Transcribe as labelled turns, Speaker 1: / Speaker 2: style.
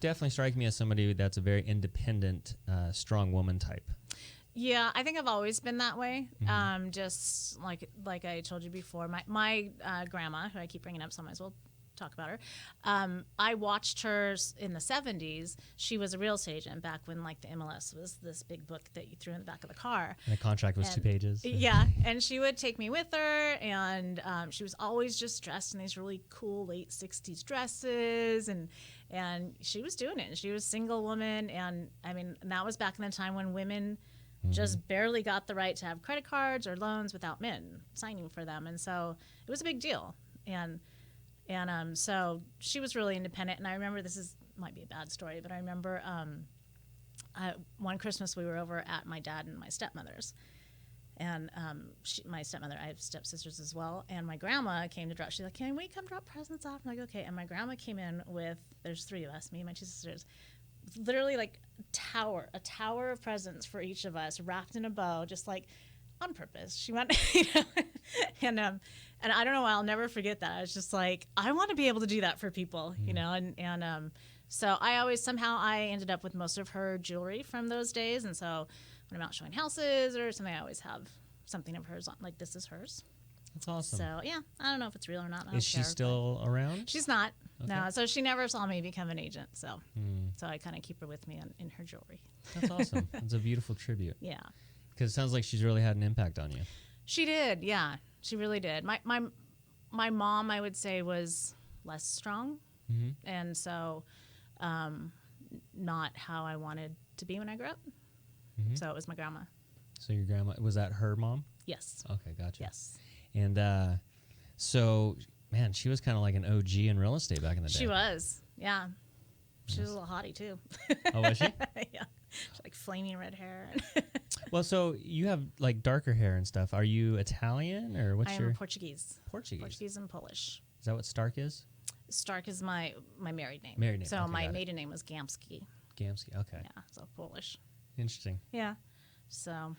Speaker 1: definitely strike me as somebody that's a very independent, strong woman type.
Speaker 2: Yeah, I think I've always been that way. Just like I told you before, my grandma, who I keep bringing up, so I might as well talk about her. I watched her in the 70s. She was a real estate agent back when like the MLS was this big book that you threw in the back of the car.
Speaker 1: And the contract was 2 pages.
Speaker 2: Yeah, and she would take me with her, and she was always just dressed in these really cool late 60s dresses, and she was doing it. And she was a single woman, and I mean, and that was back in the time when women just barely got the right to have credit cards or loans without men signing for them, and so it was a big deal. And so she was really independent. And I remember, might be a bad story, but I remember one Christmas we were over at my dad and my stepmother's, and my stepmother, I have stepsisters as well, and my grandma came to drop. She's like, "Can we come drop presents off?" I'm like, "Okay." And my grandma came in with, there's 3 of us, me and my 2 sisters, literally like a tower of presents for each of us, wrapped in a bow, just like on purpose. She went, and I don't know why, I'll never forget that. I was just like, I want to be able to do that for people, and so I ended up with most of her jewelry from those days, and so when I'm out showing houses or something, I always have something of hers on, like, this is hers.
Speaker 1: That's awesome.
Speaker 2: So yeah, I don't know if it's real or not.
Speaker 1: Is she still around?
Speaker 2: She's not.
Speaker 1: Okay.
Speaker 2: No, so she never saw me become an agent. So I kind of keep her with me in her jewelry.
Speaker 1: That's awesome. It's a beautiful tribute.
Speaker 2: Yeah.
Speaker 1: Because it sounds like she's really had an impact on you.
Speaker 2: She did. Yeah, she really did. My mom, I would say, was less strong, and so not how I wanted to be when I grew up. So it was my grandma.
Speaker 1: So your grandma, was that her mom?
Speaker 2: Yes.
Speaker 1: Okay, gotcha.
Speaker 2: Yes.
Speaker 1: And so, man, she was kind of like an OG in real estate back in the day.
Speaker 2: She was, yeah. She was a little hottie, too.
Speaker 1: Oh, was she?
Speaker 2: Yeah. She had, like, flaming red hair.
Speaker 1: Well, so you have, like, darker hair and stuff. Are you Italian, or what's your...
Speaker 2: I am Portuguese.
Speaker 1: Portuguese
Speaker 2: and Polish.
Speaker 1: Is that what Stark is?
Speaker 2: Stark is my married name.
Speaker 1: Married name.
Speaker 2: So
Speaker 1: okay,
Speaker 2: my maiden name was Gamski.
Speaker 1: Gamski, okay.
Speaker 2: Yeah, so Polish.
Speaker 1: Interesting.
Speaker 2: Yeah. So...